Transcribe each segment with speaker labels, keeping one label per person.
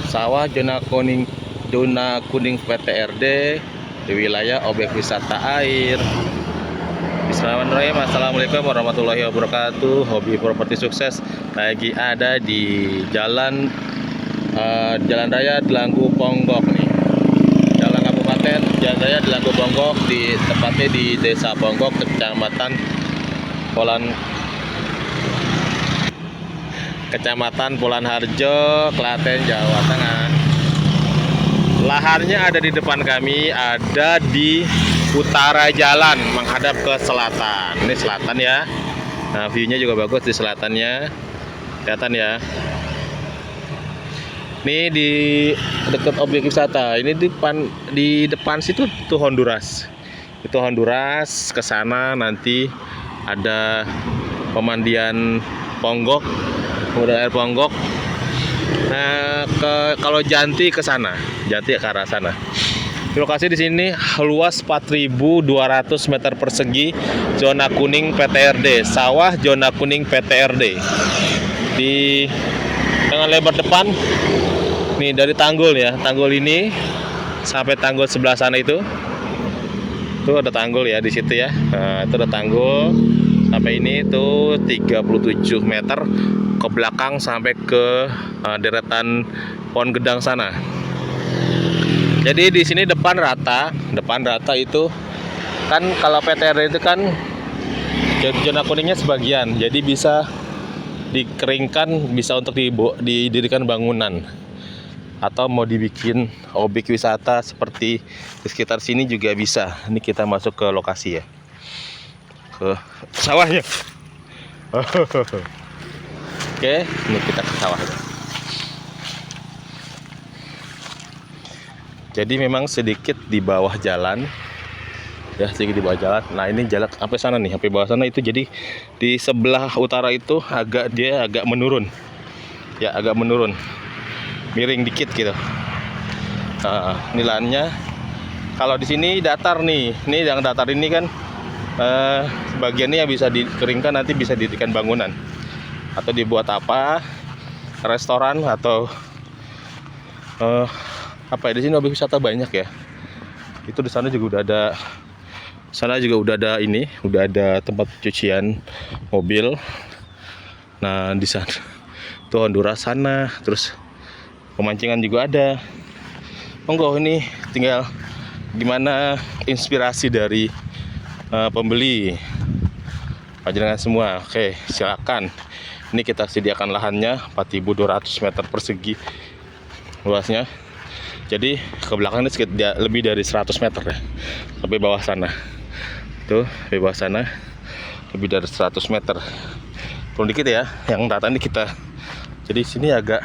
Speaker 1: sawah zona kuning PTRD di wilayah objek wisata air. Bismillahirrahmanirrahim. Assalamualaikum warahmatullahi wabarakatuh. Hobi properti sukses lagi ada di jalan raya Delanggu Ponggok nih. Jalan Kabupaten Jalan Raya Delanggu Ponggok, tepatnya di Desa Ponggok, Kecamatan Pulan Harjo, Klaten, Jawa Tengah. Lahannya ada di depan kami, ada di utara jalan menghadap ke selatan. Ini selatan ya. Nah, view-nya juga bagus di selatannya. Kelihatan ya. Ini di dekat objek wisata. Ini di depan situ tuh Honduras. Itu Honduras, ke sana nanti ada pemandian Ponggok, udah air Ponggok. Nah, kalau Janti ke sana, Janti ke arah sana. Lokasi di sini luas 4.200 meter persegi, zona kuning PTRD, sawah zona kuning PTRD. Di dengan lebar depan nih dari tanggul ya, tanggul ini sampai tanggul sebelah sana itu ada tanggul ya di situ ya. Nah, itu ada tanggul sampai ini itu 37 meter ke belakang sampai ke deretan pohon gedang sana. Jadi di sini depan rata itu kan, kalau PTRD itu kan zona kuningnya sebagian, jadi bisa dikeringkan, bisa untuk didirikan bangunan atau mau dibikin objek wisata seperti di sekitar sini juga bisa. Ini kita masuk ke lokasi ya, ke sawahnya. Oke, ini kita ke sawah. Jadi memang sedikit di bawah jalan ya, sedikit di bawah jalan. Nah, ini jalan sampai sana nih, sampai bawah sana itu. Jadi di sebelah utara itu agak menurun ya, agak menurun, miring dikit gitu. Nah, ini lahannya. Kalau di sini datar nih, ini yang datar ini kan bagiannya yang bisa dikeringkan, nanti bisa didirikan bangunan atau dibuat apa, restoran atau apa ya. Di sini objek wisata banyak ya. Itu di sana juga udah ada ini, udah ada tempat cucian mobil. Nah, di sana tuh Honduras sana, terus pemancingan juga ada. Monggo, ini tinggal gimana inspirasi dari pembeli panjenengan semua. Oke, silakan. Ini kita sediakan lahannya 4.200 meter persegi luasnya. Jadi ke belakang ini sekitar lebih dari 100 meter ya, sampai bawah sana. Tuh, sampai bawah sana lebih dari 100 meter. Turun dikit ya, yang data ini kita. Jadi sini agak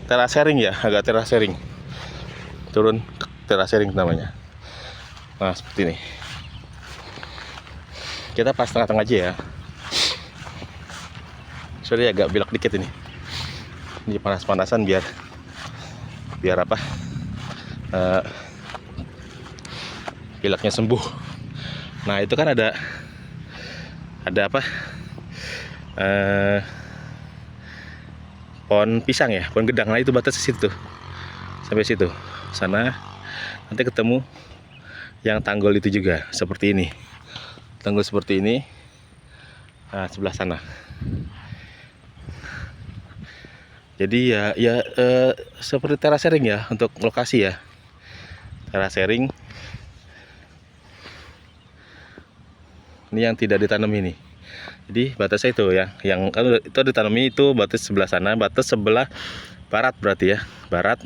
Speaker 1: terasering ya, turun terasering namanya. Nah, seperti ini. Kita pas tengah-tengah aja ya. Sorry, agak belok dikit ini. Ini panas-panasan biar apa? Pileknya sembuh. Nah, itu kan ada apa? Pohon pisang ya, pohon gedang. Nah, itu batas situ, sampai situ sana. Nanti ketemu yang tanggul itu juga seperti ini, tanggul seperti ini. Nah, sebelah sana. Jadi ya seperti terasering ya untuk lokasi ya, terasering. Ini yang tidak ditanam ini. Jadi batasnya itu ya, yang kan itu ditanami itu batas sebelah sana, batas sebelah barat berarti ya, barat.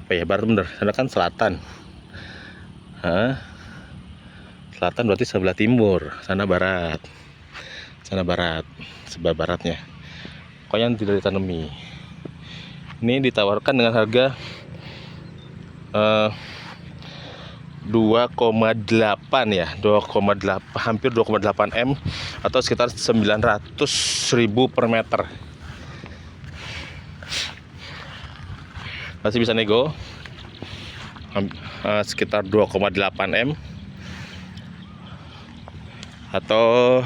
Speaker 1: Apa ya, barat bener, sana kan selatan. Selatan berarti sebelah timur, sana barat, sebelah baratnya. Pokoknya yang tidak ditanami. Ini ditawarkan dengan harga 2,8 ya, 2,8, hampir 2,8 M atau sekitar 900.000 per meter. Masih bisa nego, sekitar 2,8 M atau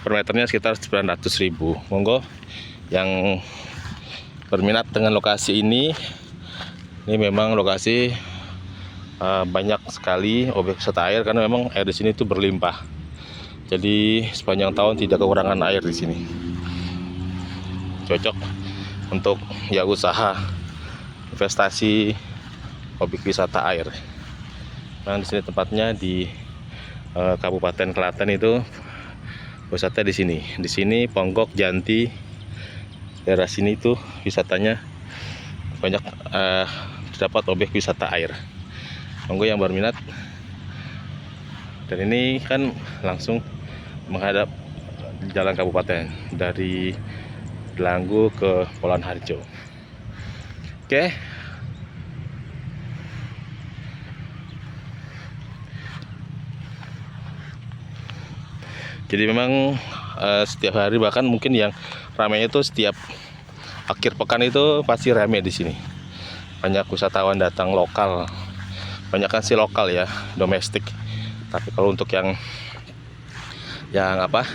Speaker 1: per meternya sekitar 900.000. Monggo yang berminat dengan lokasi ini memang lokasi banyak sekali objek wisata air karena memang air di sini itu berlimpah. Jadi sepanjang tahun tidak kekurangan air di sini. Cocok untuk ya usaha investasi objek wisata air. Nah, di sini tempatnya di Kabupaten Klaten itu wisata di sini. Di sini Ponggok, Janti, daerah sini tuh wisatanya banyak terdapat objek wisata air. Monggo yang berminat. Dan ini kan langsung menghadap jalan kabupaten dari Delanggu ke Polahan Harjo. Oke. Jadi memang setiap hari, bahkan mungkin yang ramainya itu setiap akhir pekan itu pasti ramai di sini. Banyak wisatawan datang lokal. Banyak kan sih lokal ya, domestik. Tapi kalau untuk yang apa?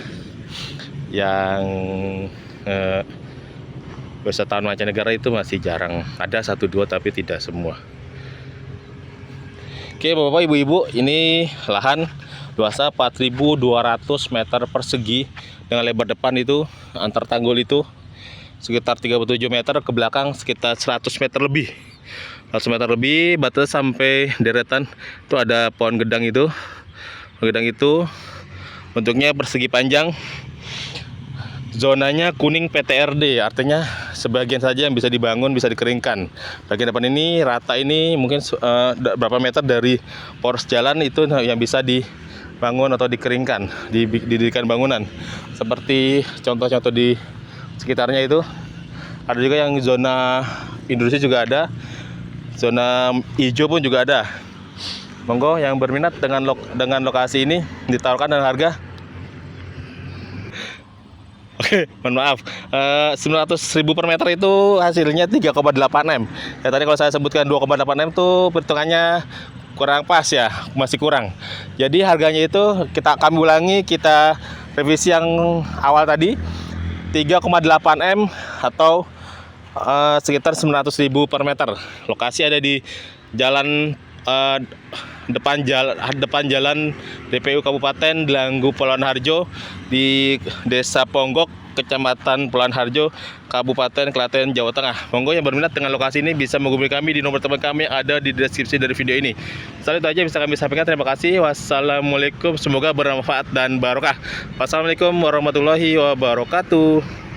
Speaker 1: Yang wisatawan mancanegara itu masih jarang. Ada 1-2 tapi tidak semua. Oke Bapak Ibu-Ibu, ini lahan luasnya 4.200 meter persegi dengan lebar depan itu antar tanggul itu sekitar 37 meter, ke belakang sekitar 100 meter lebih. 100 meter lebih, batas sampai deretan itu ada pohon gedang itu. Pohon gedang itu bentuknya persegi panjang. Zonanya kuning PTRD, artinya sebagian saja yang bisa dibangun, bisa dikeringkan. Bagian depan ini rata, ini mungkin berapa meter dari poros jalan itu yang bisa dibangun atau dikeringkan, didirikan bangunan. Seperti contoh-contoh di sekitarnya itu. Ada juga yang zona industri juga ada, zona hijau pun juga ada. Monggo yang berminat dengan lokasi ini ditawarkan dengan harga. Oke, mohon maaf, 900.000 per meter itu hasilnya 3,8 M. Ya tadi kalau saya sebutkan 2,8 M tuh perhitungannya kurang pas ya, masih kurang. Jadi harganya itu kami ulangi, kita revisi yang awal tadi 3,8 M atau sekitar 900.000 per meter. Lokasi ada di jalan depan jalan DPU Kabupaten Delanggu Polahan Harjo di Desa Ponggok, Kecamatan Polahan Harjo, Kabupaten Klaten, Jawa Tengah. Monggo yang berminat dengan lokasi ini bisa menghubungi kami di nomor telepon kami yang ada di deskripsi dari video ini. Setelah itu aja bisa kami sampaikan. Terima kasih. Wassalamualaikum. Semoga bermanfaat dan barokah. Wassalamualaikum warahmatullahi wabarakatuh.